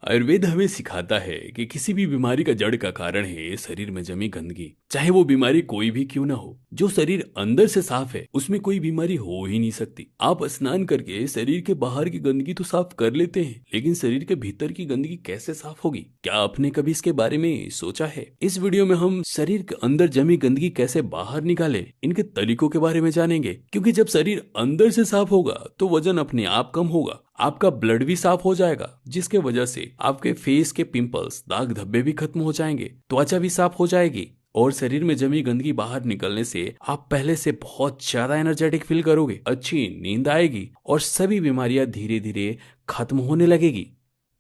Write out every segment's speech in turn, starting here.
आयुर्वेद हमें सिखाता है कि किसी भी बीमारी का जड़ का कारण है शरीर में जमी गंदगी। चाहे वो बीमारी कोई भी क्यों ना हो, जो शरीर अंदर से साफ है उसमें कोई बीमारी हो ही नहीं सकती। आप स्नान करके शरीर के बाहर की गंदगी तो साफ कर लेते हैं, लेकिन शरीर के भीतर की गंदगी कैसे साफ होगी? क्या आपने कभी इसके बारे में सोचा है? इस वीडियो में हम शरीर के अंदर जमी गंदगी कैसे बाहर निकाले, इनके तरीकों के बारे में जानेंगे। क्योंकि जब शरीर अंदर से साफ होगा तो वजन अपने आप कम होगा, आपका ब्लड भी साफ हो जाएगा, जिसके वजह से आपके फेस के पिंपल्स, दाग धब्बे भी खत्म हो जाएंगे, त्वचा भी साफ हो जाएगी और शरीर में जमी गंदगी बाहर निकलने से आप पहले से बहुत ज्यादा एनर्जेटिक फील करोगे, अच्छी नींद आएगी और सभी बीमारियां धीरे धीरे खत्म होने लगेगी।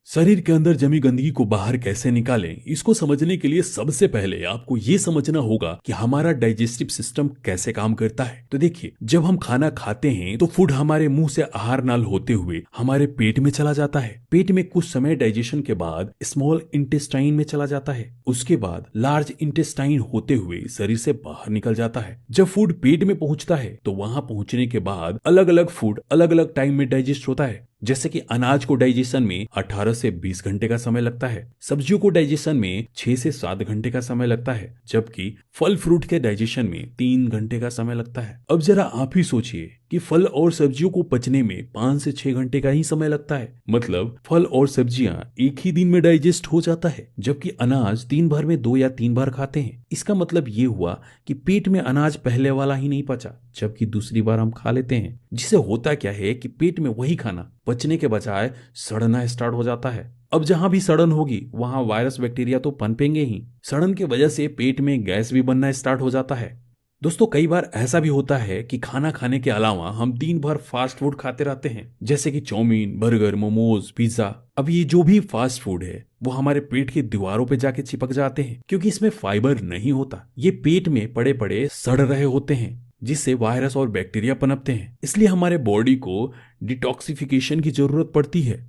शरीर के अंदर जमी गंदगी को बाहर कैसे निकालें, इसको समझने के लिए सबसे पहले आपको ये समझना होगा कि हमारा डाइजेस्टिव सिस्टम कैसे काम करता है। तो देखिए, जब हम खाना खाते हैं तो फूड हमारे मुंह से आहार नाल होते हुए हमारे पेट में चला जाता है। पेट में कुछ समय डाइजेशन के बाद स्मॉल इंटेस्टाइन में चला जाता है, उसके बाद लार्ज इंटेस्टाइन होते हुए शरीर से बाहर निकल जाता है। जब फूड पेट में पहुंचता है तो वहां पहुंचने के बाद अलग अलग फूड अलग अलग टाइम में डाइजेस्ट होता है। जैसे कि अनाज को डाइजेशन में 18 से 20 घंटे का समय लगता है, सब्जियों को डाइजेशन में 6 से 7 घंटे का समय लगता है, जबकि फल फ्रूट के डाइजेशन में 3 घंटे का समय लगता है। अब जरा आप ही सोचिए कि फल और सब्जियों को पचने में 5 से 6 घंटे का ही समय लगता है। मतलब फल और सब्जियां एक ही दिन में डाइजेस्ट हो जाता है, जबकि अनाज दिन भर में 2 या 3 बार खाते हैं। इसका मतलब ये हुआ कि पेट में अनाज पहले वाला ही नहीं पचा, जबकि दूसरी बार हम खा लेते हैं। जिसे होता क्या है कि पेट में वही खाना पचने के बजाय सड़ना स्टार्ट हो जाता है। अब जहां भी सड़न होगी वहां वायरस बैक्टीरिया तो पनपेंगे ही। सड़न की वजह से पेट में गैस भी बनना स्टार्ट हो जाता है। दोस्तों, कई बार ऐसा भी होता है कि खाना खाने के अलावा हम दिन भर फास्ट फूड खाते रहते हैं, जैसे कि चाउमीन, बर्गर, मोमोज, पिज्जा। अब ये जो भी फास्ट फूड है वो हमारे पेट की दीवारों पे जाके चिपक जाते हैं, क्योंकि इसमें फाइबर नहीं होता। ये पेट में पड़े पड़े सड़ रहे होते हैं, जिससे वायरस और बैक्टीरिया पनपते हैं। इसलिए हमारे बॉडी को डिटॉक्सिफिकेशन की जरूरत पड़ती है।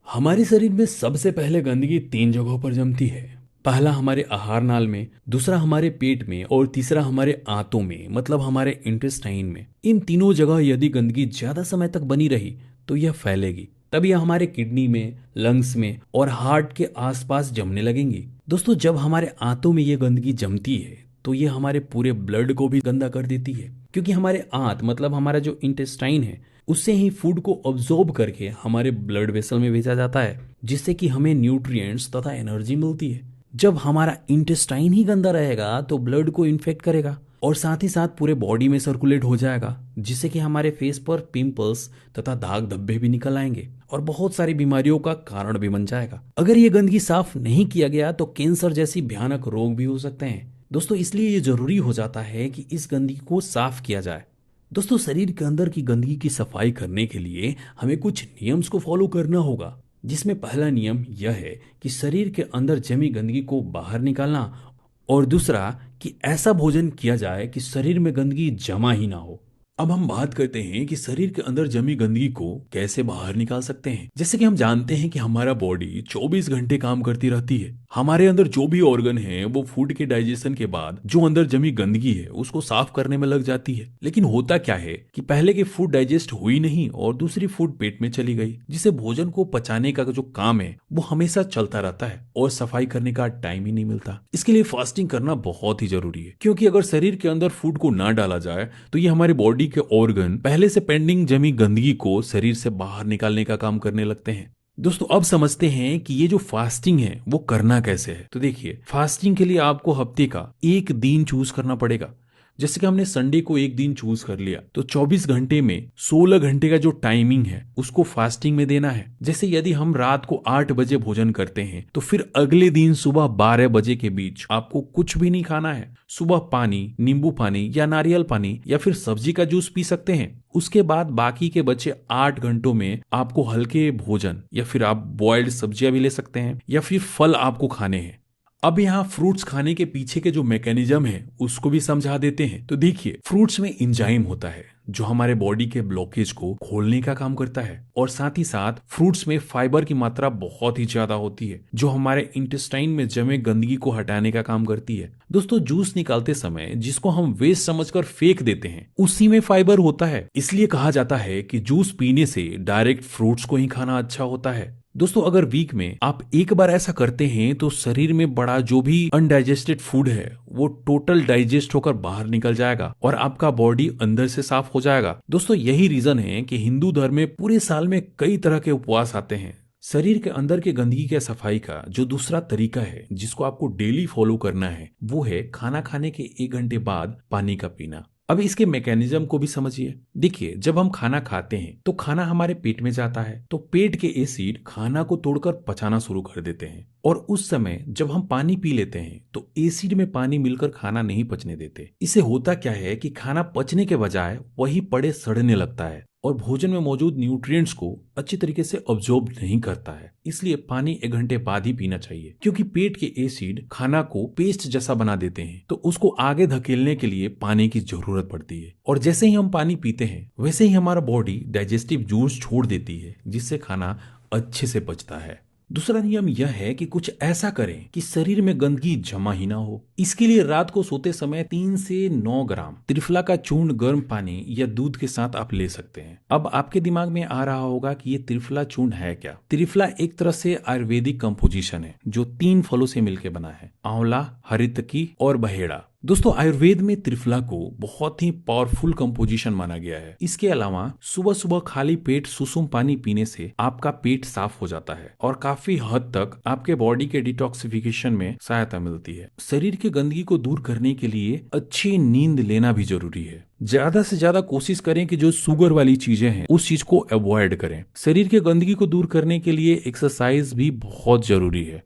हमारे शरीर में सबसे पहले गंदगी 3 जगहों पर जमती है। पहला हमारे आहार नाल में, दूसरा हमारे पेट में और तीसरा हमारे आंतों में, मतलब हमारे इंटेस्टाइन में। इन तीनों जगह यदि गंदगी ज्यादा समय तक बनी रही तो यह फैलेगी, तब यह हमारे किडनी में, लंग्स में और हार्ट के आसपास जमने लगेंगी। दोस्तों, जब हमारे आंतों में यह गंदगी जमती है तो यह हमारे पूरे ब्लड को भी गंदा कर देती है, क्योंकि हमारे आंत मतलब हमारा जो इंटेस्टाइन है उससे ही फूड को ऑब्जॉर्ब करके हमारे ब्लड वेसल में भेजा जाता है, जिससे कि हमें न्यूट्रिएंट्स तथा एनर्जी मिलती है। जब हमारा इंटेस्टाइन ही गंदा रहेगा तो ब्लड को इन्फेक्ट करेगा और साथ ही साथ पूरे बॉडी में सर्कुलेट हो जाएगा, जिससे कि हमारे फेस पर पिंपल्स तथा दाग धब्बे भी निकल आएंगे और बहुत सारी बीमारियों का कारण भी बन जाएगा। अगर ये गंदगी साफ नहीं किया गया तो कैंसर जैसी भयानक रोग भी हो सकते हैं। दोस्तों, इसलिए ये जरूरी हो जाता है कि इस गंदगी को साफ किया जाए। दोस्तों, शरीर के अंदर की गंदगी की सफाई करने के लिए हमें कुछ नियम्स को फॉलो करना होगा, जिसमें पहला नियम यह है कि शरीर के अंदर जमी गंदगी को बाहर निकालना, और दूसरा कि ऐसा भोजन किया जाए कि शरीर में गंदगी जमा ही ना हो। अब हम बात करते हैं कि शरीर के अंदर जमी गंदगी को कैसे बाहर निकाल सकते हैं। जैसे कि हम जानते हैं कि हमारा बॉडी 24 घंटे काम करती रहती है। हमारे अंदर जो भी ऑर्गन है वो फूड के डाइजेशन के बाद जो अंदर जमी गंदगी है उसको साफ करने में लग जाती है। लेकिन होता क्या है कि पहले की फूड डाइजेस्ट हुई नहीं और दूसरी फूड पेट में चली गई, जिससे भोजन को पचाने का जो काम है वो हमेशा चलता रहता है और सफाई करने का टाइम ही नहीं मिलता। इसके लिए फास्टिंग करना बहुत ही जरूरी है, क्योंकि अगर शरीर के अंदर फूड को ना डाला जाए तो ये हमारे बॉडी के ऑर्गन पहले से पेंडिंग जमी गंदगी को शरीर से बाहर निकालने का काम करने लगते हैं। दोस्तों, अब समझते हैं कि ये जो फास्टिंग है वो करना कैसे है। तो देखिए, फास्टिंग के लिए आपको हफ्ते का एक दिन चूज करना पड़ेगा। जैसे कि हमने संडे को एक दिन चूज कर लिया तो 24 घंटे में 16 घंटे का जो टाइमिंग है उसको फास्टिंग में देना है। जैसे यदि हम रात को 8 बजे भोजन करते हैं तो फिर अगले दिन सुबह 12 बजे के बीच आपको कुछ भी नहीं खाना है। सुबह पानी, नींबू पानी या नारियल पानी या फिर सब्जी का जूस पी सकते हैं। उसके बाद बाकी के बचे 8 घंटों में आपको हल्के भोजन या फिर आप बॉइल्ड सब्जियां भी ले सकते हैं या फिर फल आपको खाने हैं। अब यहाँ फ्रूट्स खाने के पीछे के जो मैकेनिज्म है उसको भी समझा देते हैं। तो देखिए, फ्रूट्स में एंजाइम होता है जो हमारे बॉडी के ब्लॉकेज को खोलने का काम करता है, और साथ ही साथ फ्रूट्स में फाइबर की मात्रा बहुत ही ज्यादा होती है जो हमारे इंटेस्टाइन में जमे गंदगी को हटाने का काम करती है। दोस्तों, जूस निकालते समय जिसको हम वेस्ट समझकर फेंक देते हैं उसी में फाइबर होता है। इसलिए कहा जाता है कि जूस पीने से डायरेक्ट फ्रूट्स को ही खाना अच्छा होता है। दोस्तों अगर वीक में आप एक बार ऐसा करते हैं तो शरीर में बड़ा जो भी अनडाइजेस्टेड फूड है वो टोटल डाइजेस्ट होकर बाहर निकल जाएगा और आपका बॉडी अंदर से साफ हो जाएगा। दोस्तों यही रीजन है कि हिंदू धर्म में पूरे साल में कई तरह के उपवास आते हैं। शरीर के अंदर के गंदगी के सफाई का जो दूसरा तरीका है जिसको आपको डेली फॉलो करना है वो है खाना खाने के 1 घंटे बाद पानी का पीना। अब इसके मैकेनिज्म को भी समझिए। देखिए जब हम खाना खाते हैं तो खाना हमारे पेट में जाता है तो पेट के एसिड खाना को तोड़कर पचाना शुरू कर देते हैं और उस समय जब हम पानी पी लेते हैं तो एसिड में पानी मिलकर खाना नहीं पचने देते। इससे होता क्या है कि खाना पचने के बजाय वही पड़े सड़ने लगता है और भोजन में मौजूद न्यूट्रिएंट्स को अच्छी तरीके से अब्जॉर्ब नहीं करता है। इसलिए पानी 1 घंटे बाद ही पीना चाहिए क्योंकि पेट के एसिड खाना को पेस्ट जैसा बना देते हैं तो उसको आगे धकेलने के लिए पानी की जरूरत पड़ती है और जैसे ही हम पानी पीते हैं वैसे ही हमारा बॉडी डाइजेस्टिव जूस छोड़ देती है जिससे खाना अच्छे से पचता है। दूसरा नियम यह है कि कुछ ऐसा करें कि शरीर में गंदगी जमा ही ना हो। इसके लिए रात को सोते समय 3 से 9 ग्राम त्रिफला का चूर्ण गर्म पानी या दूध के साथ आप ले सकते हैं। अब आपके दिमाग में आ रहा होगा कि ये त्रिफला चूर्ण है क्या। त्रिफला एक तरह से आयुर्वेदिक कंपोजिशन है जो 3 फलों से मिलकर बना है, आंवला, हरितकी और बहेड़ा। दोस्तों आयुर्वेद में त्रिफला को बहुत ही पावरफुल कंपोजिशन माना गया है। इसके अलावा सुबह सुबह खाली पेट सुसुम पानी पीने से आपका पेट साफ हो जाता है और काफी हद तक आपके बॉडी के डिटॉक्सिफिकेशन में सहायता मिलती है। शरीर की गंदगी को दूर करने के लिए अच्छी नींद लेना भी जरूरी है। ज्यादा से ज्यादा कोशिश करें कि जो शुगर वाली चीजें हैं उस चीज को अवॉइड करें। शरीर के गंदगी को दूर करने के लिए एक्सरसाइज भी बहुत जरूरी है।